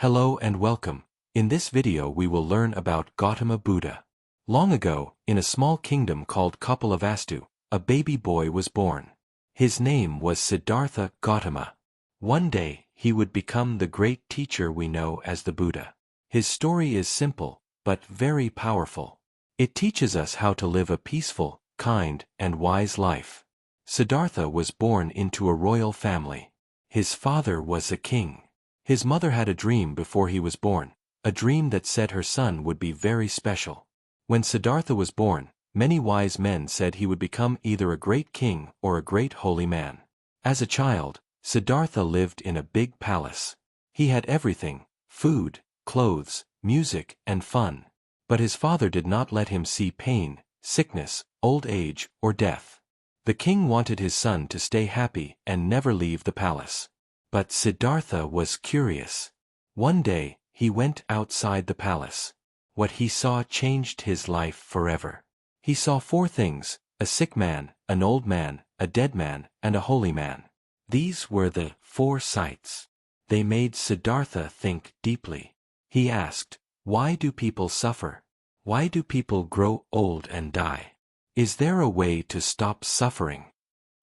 Hello and welcome. In this video we will learn about Gautama Buddha. Long ago, in a small kingdom called Kapilavastu, a baby boy was born. His name was Siddhartha Gautama. One day, he would become the great teacher we know as the Buddha. His story is simple, but very powerful. It teaches us how to live a peaceful, kind, and wise life. Siddhartha was born into a royal family. His father was a king. His mother had a dream before he was born, a dream that said her son would be very special. When Siddhartha was born, many wise men said he would become either a great king or a great holy man. As a child, Siddhartha lived in a big palace. He had everything: food, clothes, music, and fun. But his father did not let him see pain, sickness, old age, or death. The king wanted his son to stay happy and never leave the palace. But Siddhartha was curious. One day, he went outside the palace. What he saw changed his life forever. He saw four things: a sick man, an old man, a dead man, and a holy man. These were the four sights. They made Siddhartha think deeply. He asked, "Why do people suffer? Why do people grow old and die? Is there a way to stop suffering?"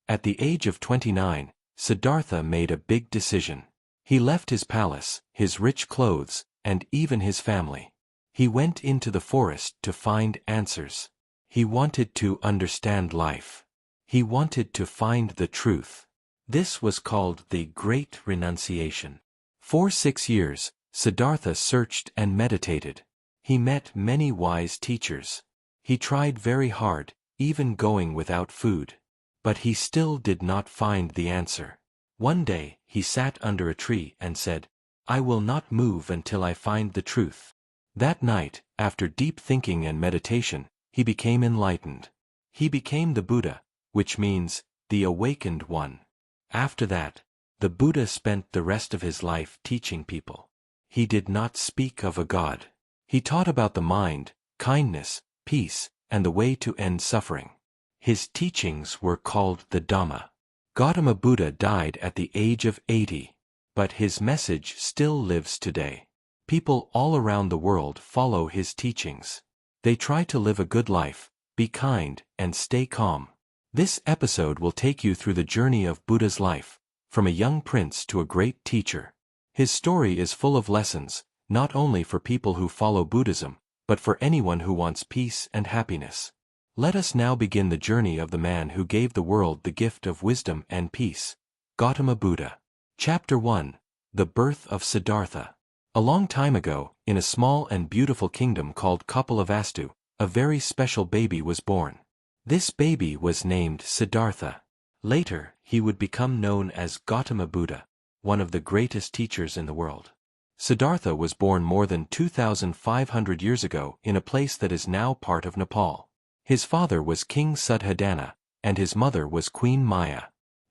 At the age of 29, Siddhartha made a big decision. He left his palace, his rich clothes, and even his family. He went into the forest to find answers. He wanted to understand life. He wanted to find the truth. This was called the Great Renunciation. For 6 years, Siddhartha searched and meditated. He met many wise teachers. He tried very hard, even going without food. But he still did not find the answer. One day, he sat under a tree and said, "I will not move until I find the truth." That night, after deep thinking and meditation, he became enlightened. He became the Buddha, which means the awakened one. After that, the Buddha spent the rest of his life teaching people. He did not speak of a god. He taught about the mind, kindness, peace, and the way to end suffering. His teachings were called the Dhamma. Gautama Buddha died at the age of 80, but his message still lives today. People all around the world follow his teachings. They try to live a good life, be kind, and stay calm. This episode will take you through the journey of Buddha's life, from a young prince to a great teacher. His story is full of lessons, not only for people who follow Buddhism, but for anyone who wants peace and happiness. Let us now begin the journey of the man who gave the world the gift of wisdom and peace, Gautama Buddha. Chapter 1: The Birth of Siddhartha. A long time ago, in a small and beautiful kingdom called Kapilavastu, a very special baby was born. This baby was named Siddhartha. Later, he would become known as Gautama Buddha, one of the greatest teachers in the world. Siddhartha was born more than 2,500 years ago in a place that is now part of Nepal. His father was King Suddhodana, and his mother was Queen Maya.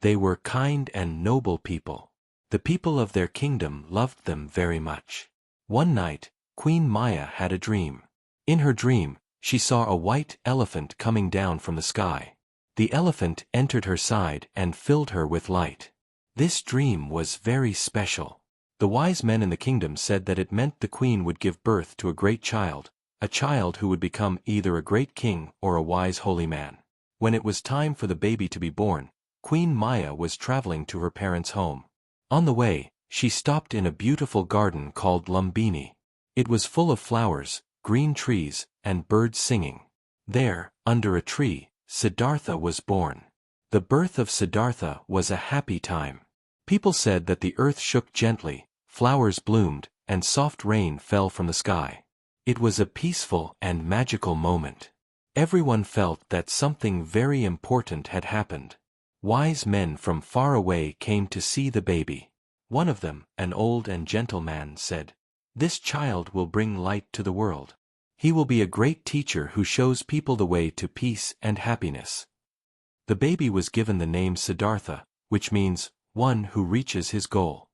They were kind and noble people. The people of their kingdom loved them very much. One night, Queen Maya had a dream. In her dream, she saw a white elephant coming down from the sky. The elephant entered her side and filled her with light. This dream was very special. The wise men in the kingdom said that it meant the queen would give birth to a great child, a child who would become either a great king or a wise holy man. When it was time for the baby to be born, Queen Maya was traveling to her parents' home. On the way, she stopped in a beautiful garden called Lumbini. It was full of flowers, green trees, and birds singing. There, under a tree, Siddhartha was born. The birth of Siddhartha was a happy time. People said that the earth shook gently, flowers bloomed, and soft rain fell from the sky. It was a peaceful and magical moment. Everyone felt that something very important had happened. Wise men from far away came to see the baby. One of them, an old and gentle man, said, "This child will bring light to the world. He will be a great teacher who shows people the way to peace and happiness." The baby was given the name Siddhartha, which means, one who reaches his goal.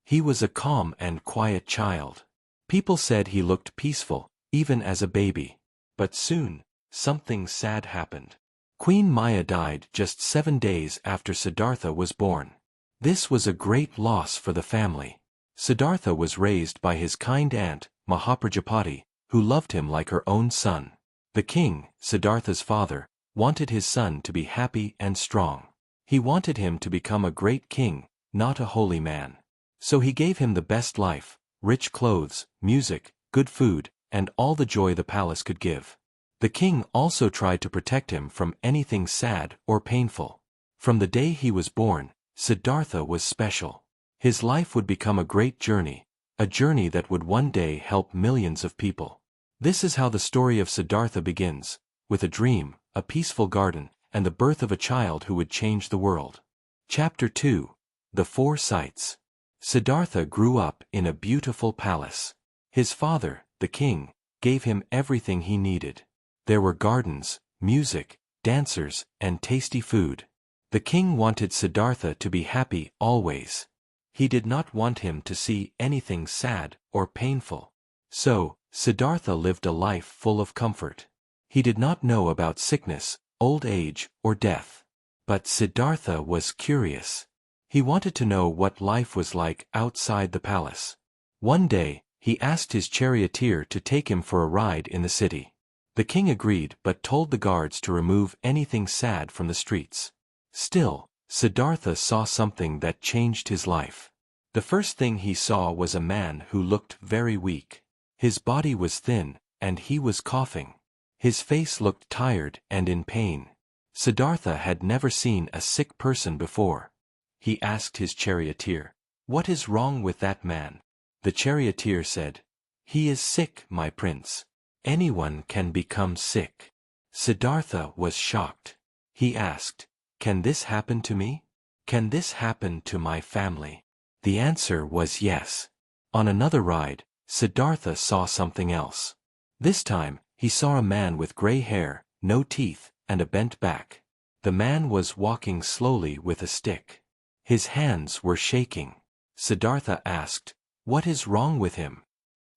He was a calm and quiet child. People said he looked peaceful, even as a baby. But soon, something sad happened. Queen Maya died just 7 days after Siddhartha was born. This was a great loss for the family. Siddhartha was raised by his kind aunt, Mahaprajapati, who loved him like her own son. The king, Siddhartha's father, wanted his son to be happy and strong. He wanted him to become a great king, not a holy man. So he gave him the best life, rich clothes, music, good food, and all the joy the palace could give. The king also tried to protect him from anything sad or painful. From the day he was born, Siddhartha was special. His life would become a great journey, a journey that would one day help millions of people. This is how the story of Siddhartha begins, with a dream, a peaceful garden, and the birth of a child who would change the world. Chapter 2. The Four Sights. Siddhartha grew up in a beautiful palace. His father, the king, gave him everything he needed. There were gardens, music, dancers, and tasty food. The king wanted Siddhartha to be happy always. He did not want him to see anything sad or painful. So, Siddhartha lived a life full of comfort. He did not know about sickness, old age, or death. But Siddhartha was curious. He wanted to know what life was like outside the palace. One day, he asked his charioteer to take him for a ride in the city. The king agreed but told the guards to remove anything sad from the streets. Still, Siddhartha saw something that changed his life. The first thing he saw was a man who looked very weak. His body was thin, and he was coughing. His face looked tired and in pain. Siddhartha had never seen a sick person before. He asked his charioteer, "What is wrong with that man?" The charioteer said, "He is sick, my prince. Anyone can become sick." Siddhartha was shocked. He asked, "Can this happen to me? Can this happen to my family?" The answer was yes. On another ride, Siddhartha saw something else. This time, he saw a man with gray hair, no teeth, and a bent back. The man was walking slowly with a stick. His hands were shaking. Siddhartha asked, "What is wrong with him?"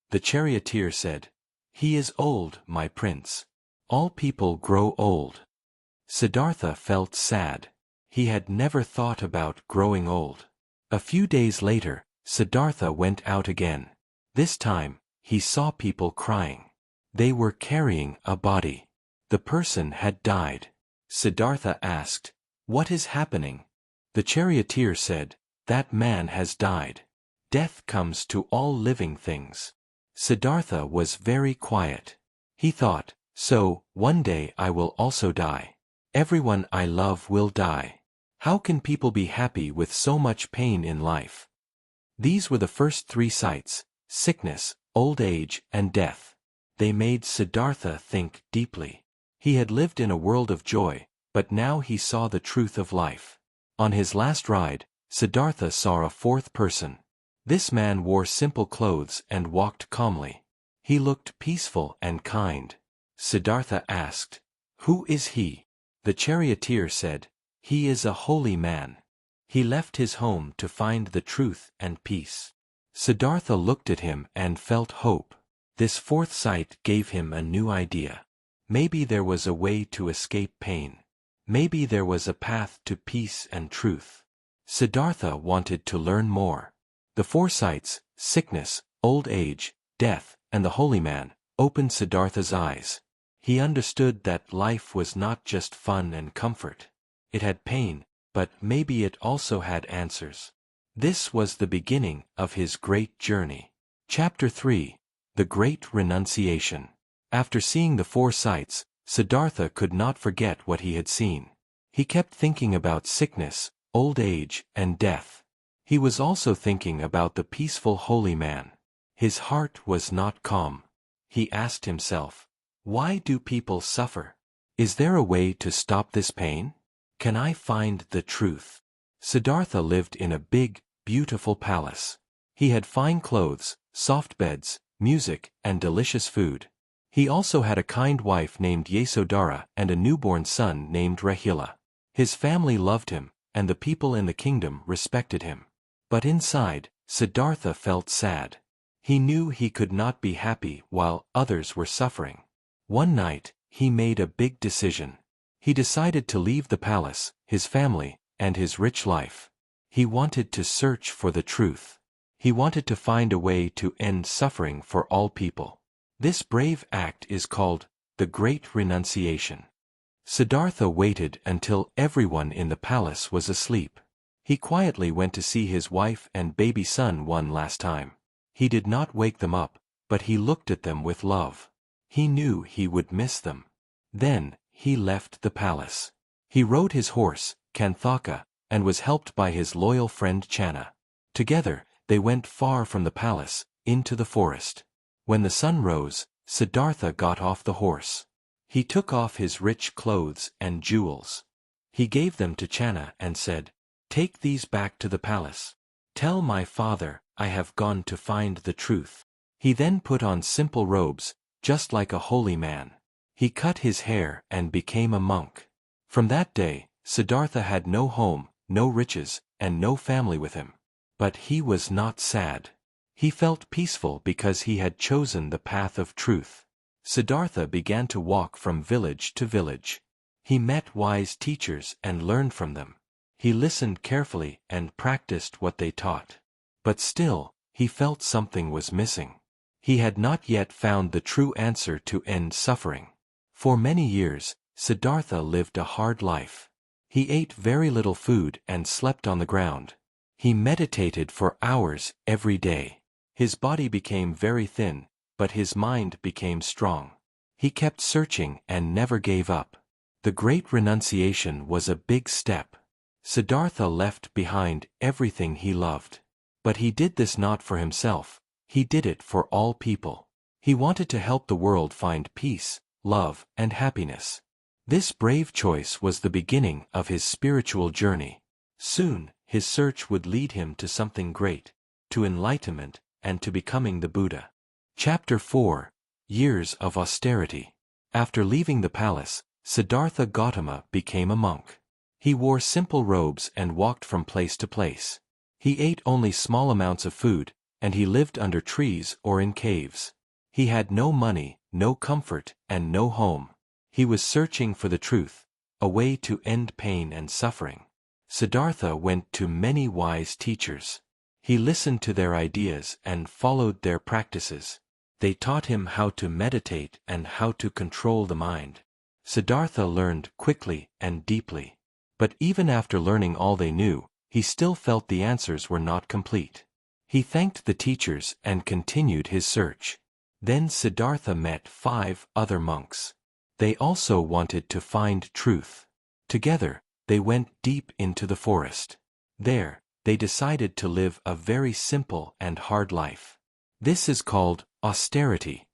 The charioteer said, "He is old, my prince. All people grow old." Siddhartha felt sad. He had never thought about growing old. A few days later, Siddhartha went out again. This time, he saw people crying. They were carrying a body. The person had died. Siddhartha asked, "What is happening?" The charioteer said, "That man has died. Death comes to all living things." Siddhartha was very quiet. He thought, "So, one day I will also die. Everyone I love will die. How can people be happy with so much pain in life?" These were the first three sights: sickness, old age, and death. They made Siddhartha think deeply. He had lived in a world of joy, but now he saw the truth of life. On his last ride, Siddhartha saw a fourth person. This man wore simple clothes and walked calmly. He looked peaceful and kind. Siddhartha asked, "Who is he?" The charioteer said, "He is a holy man. He left his home to find the truth and peace." Siddhartha looked at him and felt hope. This fourth sight gave him a new idea. Maybe there was a way to escape pain. Maybe there was a path to peace and truth. Siddhartha wanted to learn more. The four sights, sickness, old age, death, and the holy man, opened Siddhartha's eyes. He understood that life was not just fun and comfort. It had pain, but maybe it also had answers. This was the beginning of his great journey. Chapter 3. The Great Renunciation. After seeing the four sights, Siddhartha could not forget what he had seen. He kept thinking about sickness, old age, and death. He was also thinking about the peaceful holy man. His heart was not calm. He asked himself, "Why do people suffer? Is there a way to stop this pain? Can I find the truth?" Siddhartha lived in a big, beautiful palace. He had fine clothes, soft beds, music, and delicious food. He also had a kind wife named Yasodhara and a newborn son named Rahila. His family loved him, and the people in the kingdom respected him. But inside, Siddhartha felt sad. He knew he could not be happy while others were suffering. One night, he made a big decision. He decided to leave the palace, his family, and his rich life. He wanted to search for the truth. He wanted to find a way to end suffering for all people. This brave act is called the Great Renunciation. Siddhartha waited until everyone in the palace was asleep. He quietly went to see his wife and baby son one last time. He did not wake them up, but he looked at them with love. He knew he would miss them. Then, he left the palace. He rode his horse, Kanthaka, and was helped by his loyal friend Channa. Together, they went far from the palace, into the forest. When the sun rose, Siddhartha got off the horse. He took off his rich clothes and jewels. He gave them to Channa and said, "Take these back to the palace. Tell my father, I have gone to find the truth." He then put on simple robes, just like a holy man. He cut his hair and became a monk. From that day, Siddhartha had no home, no riches, and no family with him. But he was not sad. He felt peaceful because he had chosen the path of truth. Siddhartha began to walk from village to village. He met wise teachers and learned from them. He listened carefully and practiced what they taught. But still, he felt something was missing. He had not yet found the true answer to end suffering. For many years, Siddhartha lived a hard life. He ate very little food and slept on the ground. He meditated for hours every day. His body became very thin, but his mind became strong. He kept searching and never gave up. The Great Renunciation was a big step. Siddhartha left behind everything he loved. But he did this not for himself, he did it for all people. He wanted to help the world find peace, love, and happiness. This brave choice was the beginning of his spiritual journey. Soon, his search would lead him to something great, to enlightenment, and to becoming the Buddha. Chapter 4: Years of Austerity. After leaving the palace, Siddhartha Gautama became a monk. He wore simple robes and walked from place to place. He ate only small amounts of food, and he lived under trees or in caves. He had no money, no comfort, and no home. He was searching for the truth, a way to end pain and suffering. Siddhartha went to many wise teachers. He listened to their ideas and followed their practices. They taught him how to meditate and how to control the mind. Siddhartha learned quickly and deeply. But even after learning all they knew, he still felt the answers were not complete. He thanked the teachers and continued his search. Then Siddhartha met 5 other monks. They also wanted to find truth. Together, they went deep into the forest. There, they decided to live a very simple and hard life. This is called austerity.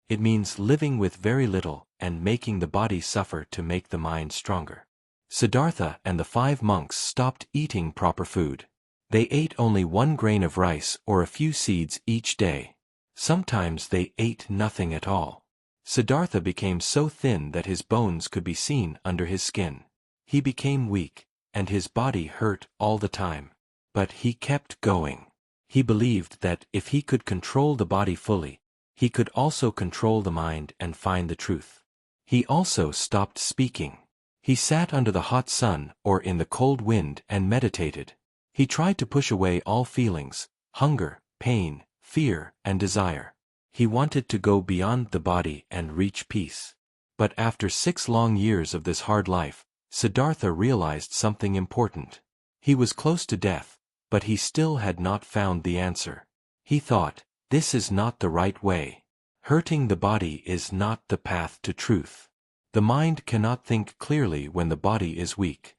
It means living with very little and making the body suffer to make the mind stronger. Siddhartha and the 5 monks stopped eating proper food. They ate only 1 grain of rice or a few seeds each day. Sometimes they ate nothing at all. Siddhartha became so thin that his bones could be seen under his skin. He became weak, and his body hurt all the time. But he kept going. He believed that if he could control the body fully, he could also control the mind and find the truth. He also stopped speaking. He sat under the hot sun or in the cold wind and meditated. He tried to push away all feelings, hunger, pain, fear, and desire. He wanted to go beyond the body and reach peace. But after 6 long years of this hard life, Siddhartha realized something important. He was close to death, but he still had not found the answer. He thought, this is not the right way. Hurting the body is not the path to truth. The mind cannot think clearly when the body is weak.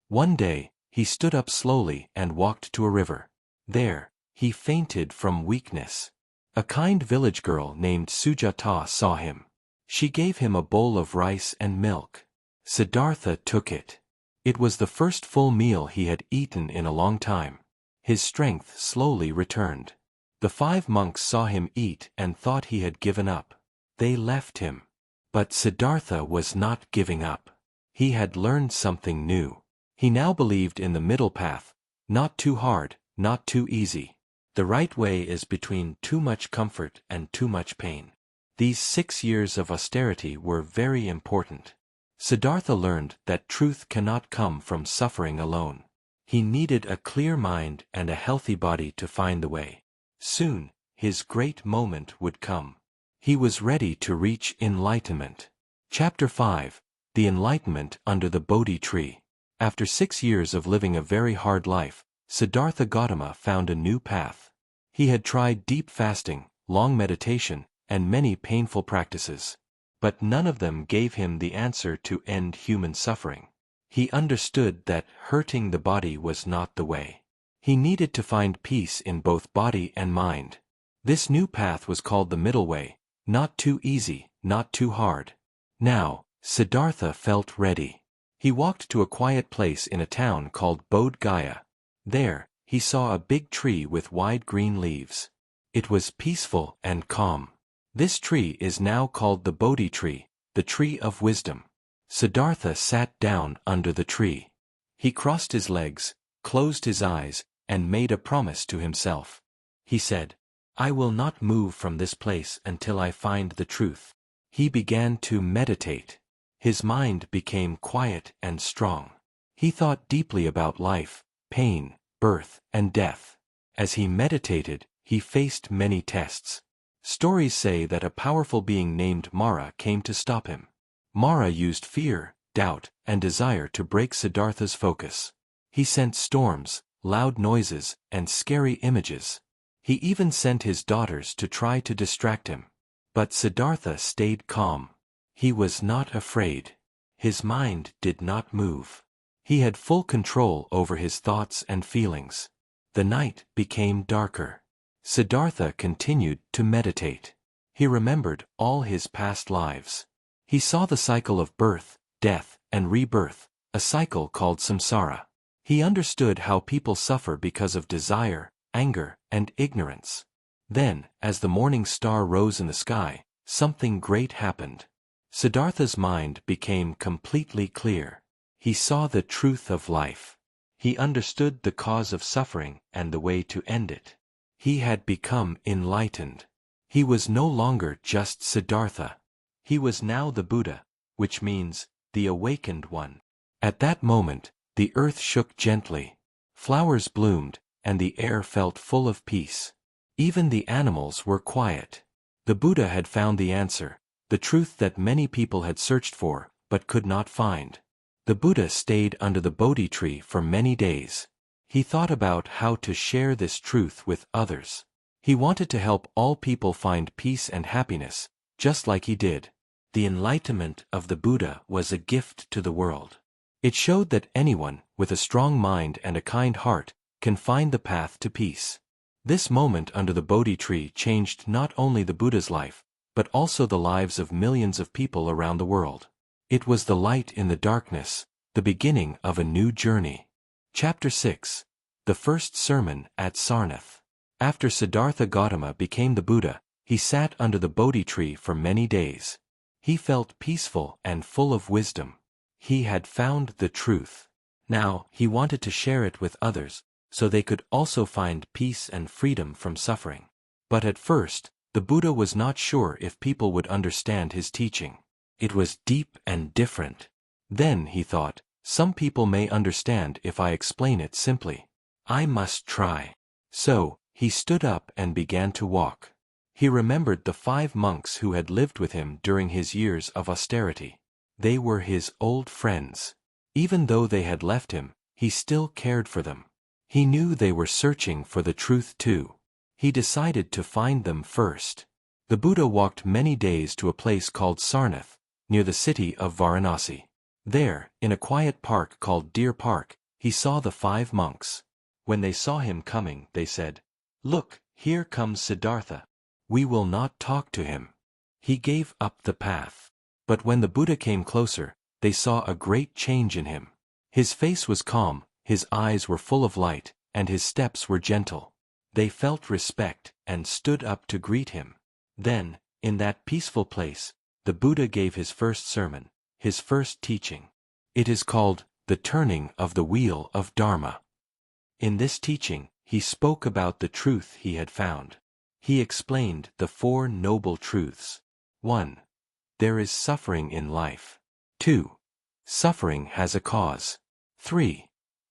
One day, he stood up slowly and walked to a river. There, he fainted from weakness. A kind village girl named Sujata saw him. She gave him a bowl of rice and milk. Siddhartha took it. It was the first full meal he had eaten in a long time. His strength slowly returned. The 5 monks saw him eat and thought he had given up. They left him. But Siddhartha was not giving up. He had learned something new. He now believed in the middle path, not too hard, not too easy. The right way is between too much comfort and too much pain. These 6 years of austerity were very important. Siddhartha learned that truth cannot come from suffering alone. He needed a clear mind and a healthy body to find the way. Soon, his great moment would come. He was ready to reach enlightenment. Chapter 5. The Enlightenment Under the Bodhi Tree. After 6 years of living a very hard life, Siddhartha Gautama found a new path. He had tried deep fasting, long meditation, and many painful practices. But none of them gave him the answer to end human suffering. He understood that hurting the body was not the way. He needed to find peace in both body and mind. This new path was called the middle way, not too easy, not too hard. Now, Siddhartha felt ready. He walked to a quiet place in a town called Bodh Gaya. There, he saw a big tree with wide green leaves. It was peaceful and calm. This tree is now called the Bodhi tree, the tree of wisdom. Siddhartha sat down under the tree. He crossed his legs, closed his eyes, and made a promise to himself. He said, "I will not move from this place until I find the truth." He began to meditate. His mind became quiet and strong. He thought deeply about life, pain, birth, and death. As he meditated, he faced many tests. Stories say that a powerful being named Mara came to stop him. Mara used fear, doubt, and desire to break Siddhartha's focus. He sent storms, loud noises, and scary images. He even sent his daughters to try to distract him. But Siddhartha stayed calm. He was not afraid. His mind did not move. He had full control over his thoughts and feelings. The night became darker. Siddhartha continued to meditate. He remembered all his past lives. He saw the cycle of birth, death, and rebirth, a cycle called samsara. He understood how people suffer because of desire, anger, and ignorance. Then, as the morning star rose in the sky, something great happened. Siddhartha's mind became completely clear. He saw the truth of life. He understood the cause of suffering and the way to end it. He had become enlightened. He was no longer just Siddhartha. He was now the Buddha, which means, the awakened one. At that moment, the earth shook gently. Flowers bloomed, and the air felt full of peace. Even the animals were quiet. The Buddha had found the answer, the truth that many people had searched for, but could not find. The Buddha stayed under the Bodhi tree for many days. He thought about how to share this truth with others. He wanted to help all people find peace and happiness, just like he did. The enlightenment of the Buddha was a gift to the world. It showed that anyone, with a strong mind and a kind heart, can find the path to peace. This moment under the Bodhi tree changed not only the Buddha's life, but also the lives of millions of people around the world. It was the light in the darkness, the beginning of a new journey. Chapter 6. The First Sermon at Sarnath. After Siddhartha Gautama became the Buddha, he sat under the Bodhi tree for many days. He felt peaceful and full of wisdom. He had found the truth. Now, he wanted to share it with others, so they could also find peace and freedom from suffering. But at first, the Buddha was not sure if people would understand his teaching. It was deep and different. Then, he thought, some people may understand if I explain it simply. I must try. So, he stood up and began to walk. He remembered the 5 monks who had lived with him during his years of austerity. They were his old friends. Even though they had left him, he still cared for them. He knew they were searching for the truth too. He decided to find them first. The Buddha walked many days to a place called Sarnath, near the city of Varanasi. There, in a quiet park called Deer Park, he saw the 5 monks. When they saw him coming, they said, "Look, here comes Siddhartha. We will not talk to him." He gave up the path. But when the Buddha came closer, they saw a great change in him. His face was calm, his eyes were full of light, and his steps were gentle. They felt respect and stood up to greet him. Then, in that peaceful place, the Buddha gave his first sermon, his first teaching. It is called the turning of the wheel of Dharma. In this teaching, he spoke about the truth he had found. He explained the 4 noble truths. 1. There is suffering in life. 2. Suffering has a cause. 3.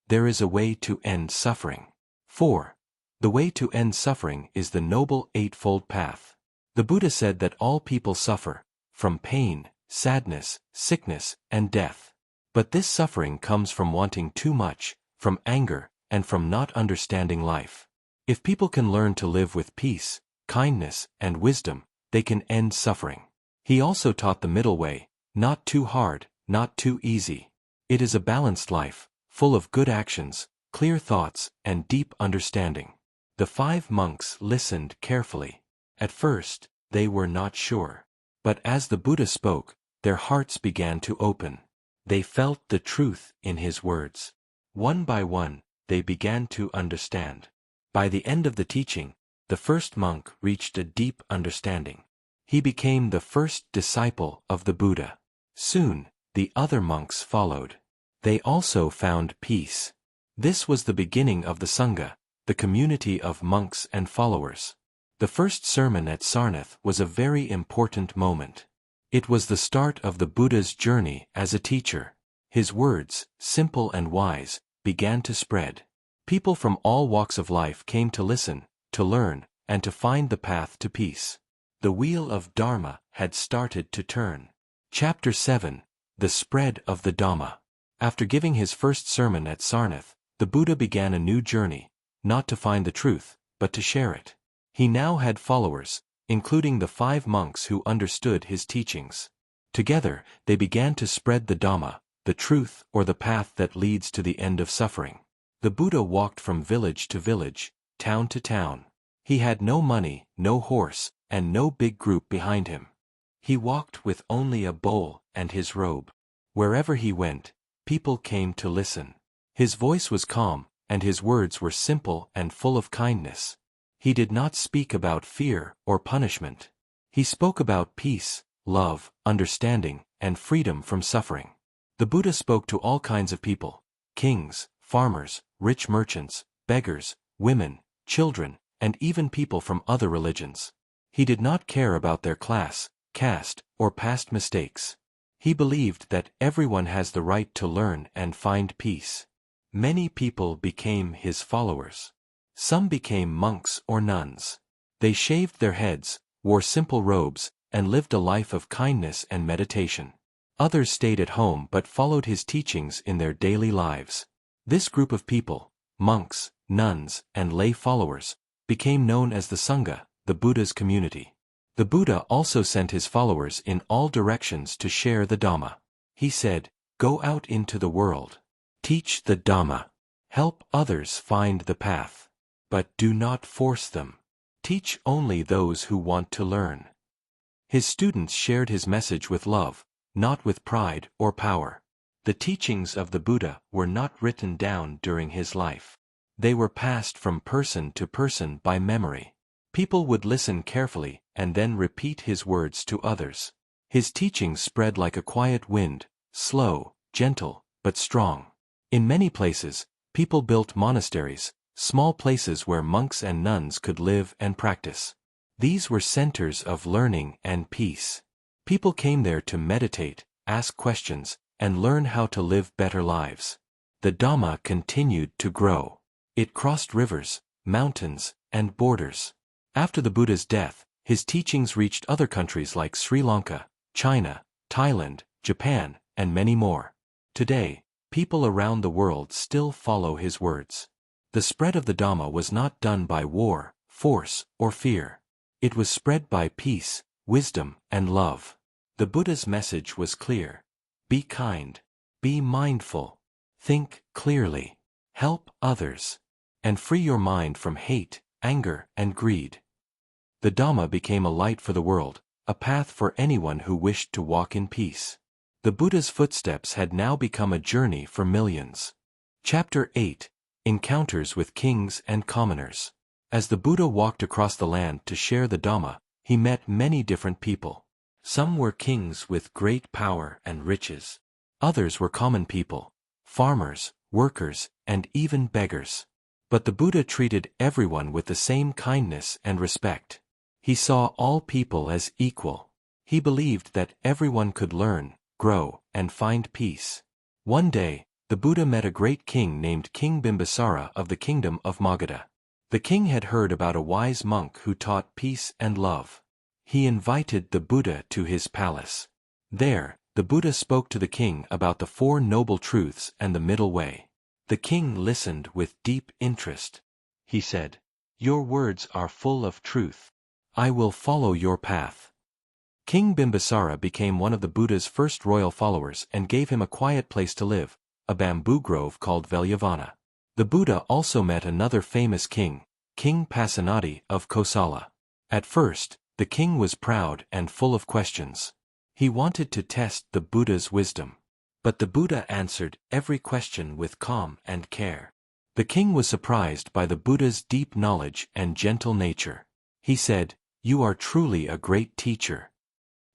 There is a way to end suffering. 4. The way to end suffering is the Noble Eightfold Path. The Buddha said that all people suffer, from pain, sadness, sickness, and death. But this suffering comes from wanting too much, from anger, and from not understanding life. If people can learn to live with peace, kindness, and wisdom, they can end suffering. He also taught the middle way, not too hard, not too easy. It is a balanced life, full of good actions, clear thoughts, and deep understanding. The 5 monks listened carefully. At first, they were not sure. But as the Buddha spoke, their hearts began to open. They felt the truth in his words. One by one, they began to understand. By the end of the teaching, the first monk reached a deep understanding. He became the first disciple of the Buddha. Soon, the other monks followed. They also found peace. This was the beginning of the Sangha, the community of monks and followers. The first sermon at Sarnath was a very important moment. It was the start of the Buddha's journey as a teacher. His words, simple and wise, began to spread. People from all walks of life came to listen, to learn, and to find the path to peace. The wheel of Dharma had started to turn. Chapter 7. The Spread of the Dhamma. After giving his first sermon at Sarnath, the Buddha began a new journey, not to find the truth, but to share it. He now had followers, including the 5 monks who understood his teachings. Together, they began to spread the Dhamma, the truth or the path that leads to the end of suffering. The Buddha walked from village to village, town to town. He had no money, no horse, and no big group behind him. He walked with only a bowl and his robe. Wherever he went, people came to listen. His voice was calm, and his words were simple and full of kindness. He did not speak about fear or punishment. He spoke about peace, love, understanding, and freedom from suffering. The Buddha spoke to all kinds of people: kings, farmers, rich merchants, beggars, women, children, and even people from other religions. He did not care about their class, caste, or past mistakes. He believed that everyone has the right to learn and find peace. Many people became his followers. Some became monks or nuns. They shaved their heads, wore simple robes, and lived a life of kindness and meditation. Others stayed at home but followed his teachings in their daily lives. This group of people, monks, nuns, and lay followers, became known as the Sangha, the Buddha's community. The Buddha also sent his followers in all directions to share the Dhamma. He said, "Go out into the world. Teach the Dhamma. Help others find the path. But do not force them. Teach only those who want to learn." His students shared his message with love, not with pride or power. The teachings of the Buddha were not written down during his life. They were passed from person to person by memory. People would listen carefully and then repeat his words to others. His teachings spread like a quiet wind, slow, gentle, but strong. In many places, people built monasteries, small places where monks and nuns could live and practice. These were centers of learning and peace. People came there to meditate, ask questions, and learn how to live better lives. The Dhamma continued to grow. It crossed rivers, mountains, and borders. After the Buddha's death, his teachings reached other countries like Sri Lanka, China, Thailand, Japan, and many more. Today, people around the world still follow his words. The spread of the Dhamma was not done by war, force, or fear. It was spread by peace, wisdom, and love. The Buddha's message was clear. Be kind. Be mindful. Think clearly. Help others. And free your mind from hate, anger, and greed. The Dhamma became a light for the world, a path for anyone who wished to walk in peace. The Buddha's footsteps had now become a journey for millions. Chapter 8. Encounters with Kings and Commoners. As the Buddha walked across the land to share the Dhamma, he met many different people. Some were kings with great power and riches. Others were common people, farmers, workers, and even beggars. But the Buddha treated everyone with the same kindness and respect. He saw all people as equal. He believed that everyone could learn, grow, and find peace. One day, the Buddha met a great king named King Bimbisara of the kingdom of Magadha. The king had heard about a wise monk who taught peace and love. He invited the Buddha to his palace. There, the Buddha spoke to the king about the Four Noble Truths and the Middle Way. The king listened with deep interest. He said, "Your words are full of truth. I will follow your path." King Bimbisara became one of the Buddha's first royal followers and gave him a quiet place to live, a bamboo grove called Velyavana. The Buddha also met another famous king, King Pasenadi of Kosala. At first, the king was proud and full of questions. He wanted to test the Buddha's wisdom. But the Buddha answered every question with calm and care. The king was surprised by the Buddha's deep knowledge and gentle nature. He said, "You are truly a great teacher."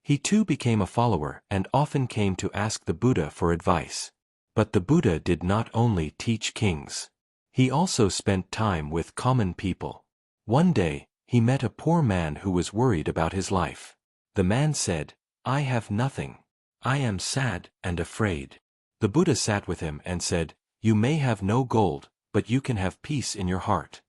He too became a follower and often came to ask the Buddha for advice. But the Buddha did not only teach kings. He also spent time with common people. One day, he met a poor man who was worried about his life. The man said, "I have nothing. I am sad and afraid." The Buddha sat with him and said, "You may have no gold, but you can have peace in your heart."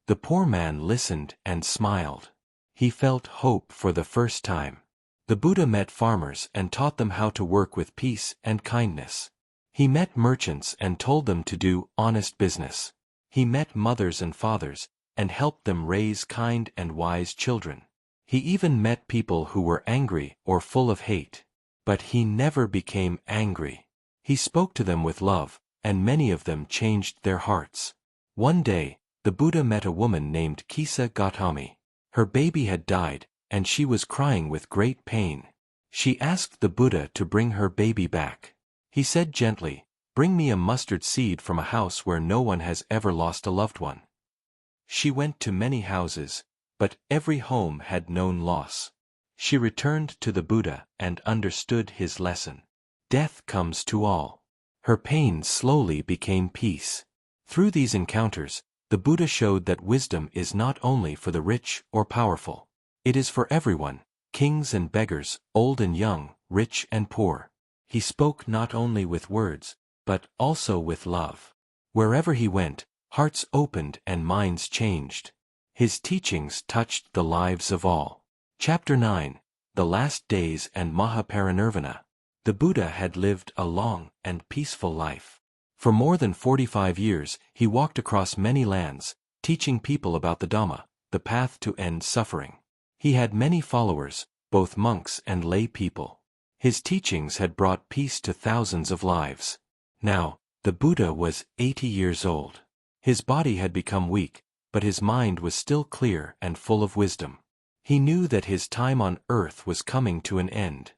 The poor man listened and smiled. He felt hope for the first time. The Buddha met farmers and taught them how to work with peace and kindness. He met merchants and told them to do honest business. He met mothers and fathers, and helped them raise kind and wise children. He even met people who were angry or full of hate. But he never became angry. He spoke to them with love, and many of them changed their hearts. One day, the Buddha met a woman named Kisa Gautami. Her baby had died, and she was crying with great pain. She asked the Buddha to bring her baby back. He said gently, "Bring me a mustard seed from a house where no one has ever lost a loved one." She went to many houses, but every home had known loss. She returned to the Buddha and understood his lesson. Death comes to all. Her pain slowly became peace. Through these encounters, the Buddha showed that wisdom is not only for the rich or powerful. It is for everyone, kings and beggars, old and young, rich and poor. He spoke not only with words, but also with love. Wherever he went, hearts opened and minds changed. His teachings touched the lives of all. Chapter 9, The Last Days and Mahaparinirvana. The Buddha had lived a long and peaceful life. For more than 45 years, he walked across many lands, teaching people about the Dhamma, the path to end suffering. He had many followers, both monks and lay people. His teachings had brought peace to thousands of lives. Now, the Buddha was 80 years old. His body had become weak, but his mind was still clear and full of wisdom. He knew that his time on earth was coming to an end.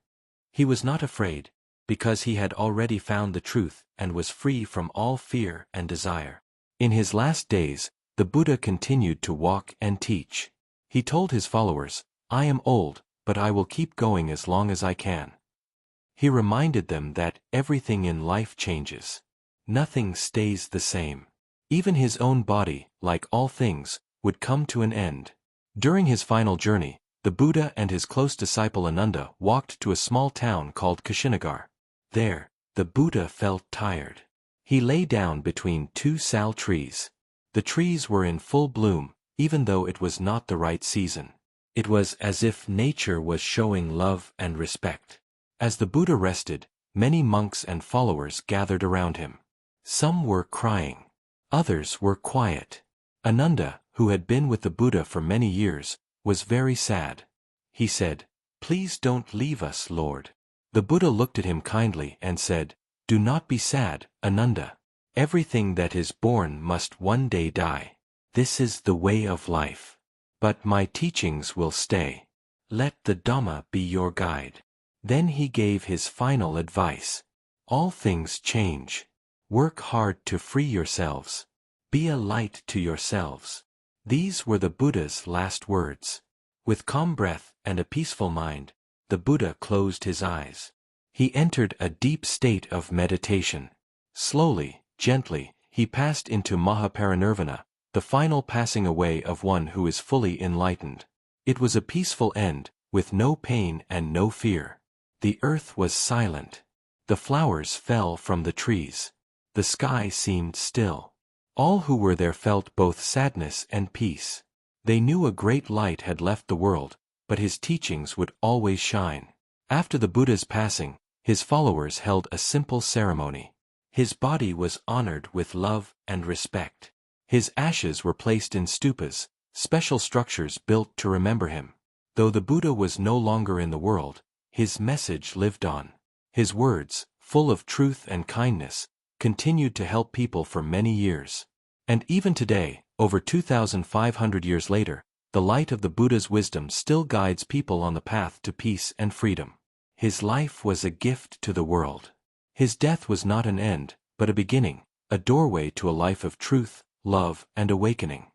He was not afraid, because he had already found the truth and was free from all fear and desire. In his last days, the Buddha continued to walk and teach. He told his followers, "I am old, but I will keep going as long as I can." He reminded them that everything in life changes. Nothing stays the same. Even his own body, like all things, would come to an end. During his final journey, the Buddha and his close disciple Ananda walked to a small town called Kushinagar. There, the Buddha felt tired. He lay down between two sal trees. The trees were in full bloom, even though it was not the right season. It was as if nature was showing love and respect. As the Buddha rested, many monks and followers gathered around him. Some were crying. Others were quiet. Ananda, who had been with the Buddha for many years, was very sad. He said, "Please don't leave us, Lord." The Buddha looked at him kindly and said, "Do not be sad, Ananda. Everything that is born must one day die. This is the way of life. But my teachings will stay. Let the Dhamma be your guide." Then he gave his final advice. All things change. Work hard to free yourselves. Be a light to yourselves. These were the Buddha's last words. With calm breath and a peaceful mind, the Buddha closed his eyes. He entered a deep state of meditation. Slowly, gently, he passed into Mahaparinirvana, the final passing away of one who is fully enlightened. It was a peaceful end, with no pain and no fear. The earth was silent. The flowers fell from the trees. The sky seemed still. All who were there felt both sadness and peace. They knew a great light had left the world, but his teachings would always shine. After the Buddha's passing, his followers held a simple ceremony. His body was honored with love and respect. His ashes were placed in stupas, special structures built to remember him. Though the Buddha was no longer in the world, his message lived on. His words, full of truth and kindness, continued to help people for many years. And even today, over 2,500 years later, the light of the Buddha's wisdom still guides people on the path to peace and freedom. His life was a gift to the world. His death was not an end, but a beginning, a doorway to a life of truth, love, and awakening.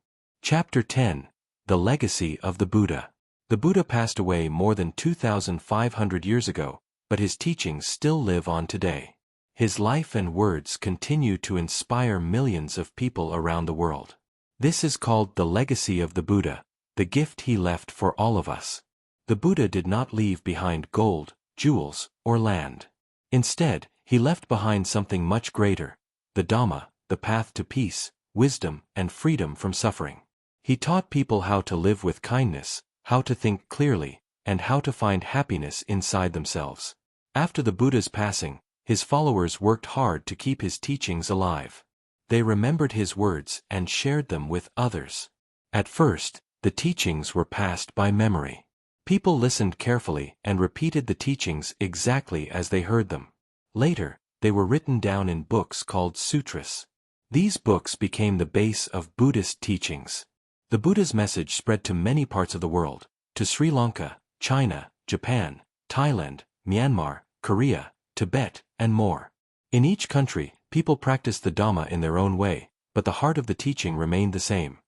Chapter 10. The Legacy of the Buddha. The Buddha passed away more than 2,500 years ago, but his teachings still live on today. His life and words continue to inspire millions of people around the world. This is called the legacy of the Buddha, the gift he left for all of us. The Buddha did not leave behind gold, jewels, or land. Instead, he left behind something much greater, the Dhamma, the path to peace, wisdom, and freedom from suffering. He taught people how to live with kindness, how to think clearly, and how to find happiness inside themselves. After the Buddha's passing, his followers worked hard to keep his teachings alive. They remembered his words and shared them with others. At first, the teachings were passed by memory. People listened carefully and repeated the teachings exactly as they heard them. Later, they were written down in books called sutras. These books became the base of Buddhist teachings. The Buddha's message spread to many parts of the world, to Sri Lanka, China, Japan, Thailand, Myanmar, Korea, Tibet, and more. In each country, people practiced the Dhamma in their own way, but the heart of the teaching remained the same.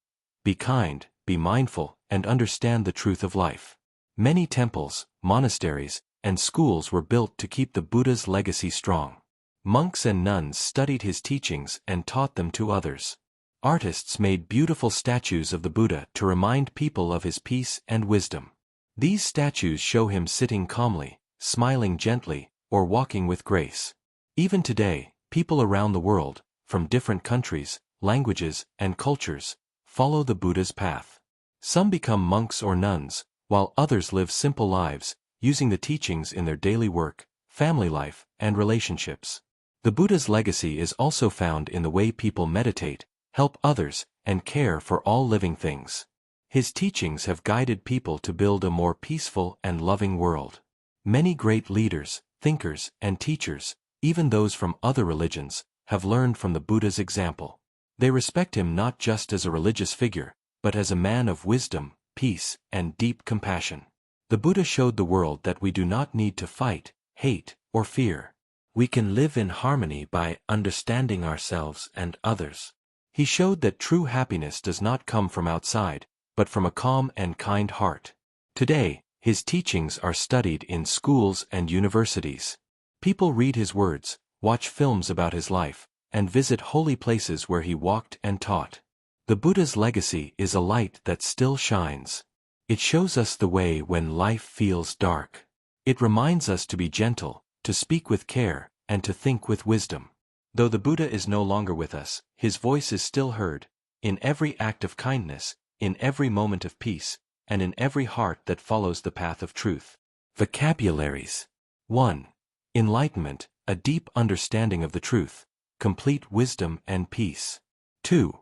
Be kind, be mindful, and understand the truth of life. Many temples, monasteries, and schools were built to keep the Buddha's legacy strong. Monks and nuns studied his teachings and taught them to others. Artists made beautiful statues of the Buddha to remind people of his peace and wisdom. These statues show him sitting calmly, smiling gently, or walking with grace. Even today, people around the world, from different countries, languages, and cultures, follow the Buddha's path. Some become monks or nuns, while others live simple lives, using the teachings in their daily work, family life, and relationships. The Buddha's legacy is also found in the way people meditate, help others, and care for all living things. His teachings have guided people to build a more peaceful and loving world. Many great leaders, thinkers, and teachers, even those from other religions, have learned from the Buddha's example. They respect him not just as a religious figure, but as a man of wisdom, peace, and deep compassion. The Buddha showed the world that we do not need to fight, hate, or fear. We can live in harmony by understanding ourselves and others. He showed that true happiness does not come from outside, but from a calm and kind heart. Today, his teachings are studied in schools and universities. People read his words, watch films about his life, and visit holy places where he walked and taught. The Buddha's legacy is a light that still shines. It shows us the way when life feels dark. It reminds us to be gentle, to speak with care, and to think with wisdom. Though the Buddha is no longer with us, his voice is still heard, in every act of kindness, in every moment of peace, and in every heart that follows the path of truth. Vocabularies. 1. Enlightenment, a deep understanding of the truth, complete wisdom and peace. 2.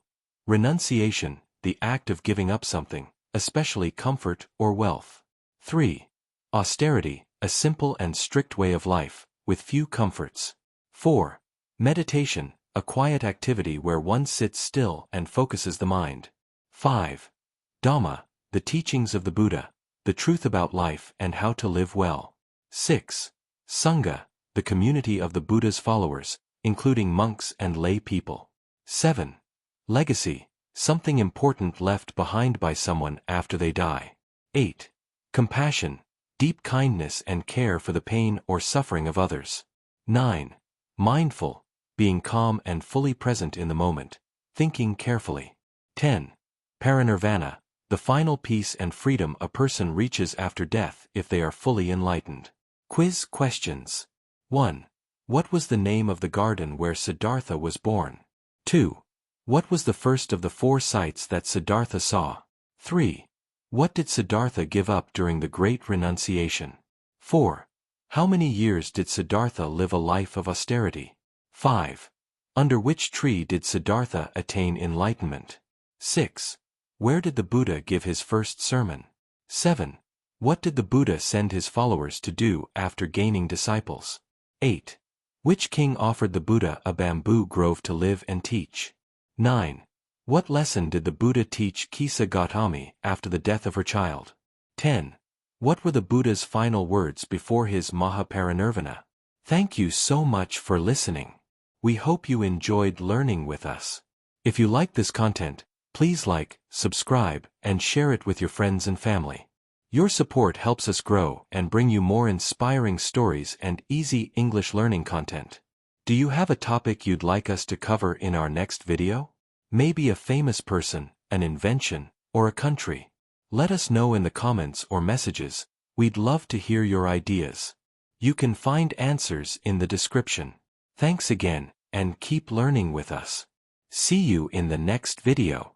Renunciation, the act of giving up something, especially comfort or wealth. 3. Austerity, a simple and strict way of life, with few comforts. 4. Meditation, a quiet activity where one sits still and focuses the mind. 5. Dhamma, the teachings of the Buddha, the truth about life and how to live well. 6. Sangha, the community of the Buddha's followers, including monks and lay people. 7. Legacy, something important left behind by someone after they die. 8. Compassion, deep kindness and care for the pain or suffering of others. 9. Mindful, being calm and fully present in the moment, thinking carefully. 10. Parinirvana, the final peace and freedom a person reaches after death if they are fully enlightened. Quiz questions. 1. What was the name of the garden where Siddhartha was born? 2. What was the first of the 4 sights that Siddhartha saw? 3. What did Siddhartha give up during the Great Renunciation? 4. How many years did Siddhartha live a life of austerity? 5. Under which tree did Siddhartha attain enlightenment? 6. Where did the Buddha give his first sermon? 7. What did the Buddha send his followers to do after gaining disciples? 8. Which king offered the Buddha a bamboo grove to live and teach? 9. What lesson did the Buddha teach Kisa Gautami after the death of her child? 10. What were the Buddha's final words before his Mahaparinirvana? Thank you so much for listening. We hope you enjoyed learning with us. If you like this content, please like, subscribe, and share it with your friends and family. Your support helps us grow and bring you more inspiring stories and easy English learning content. Do you have a topic you'd like us to cover in our next video? Maybe a famous person, an invention, or a country. Let us know in the comments or messages. We'd love to hear your ideas. You can find answers in the description. Thanks again, and keep learning with us. See you in the next video.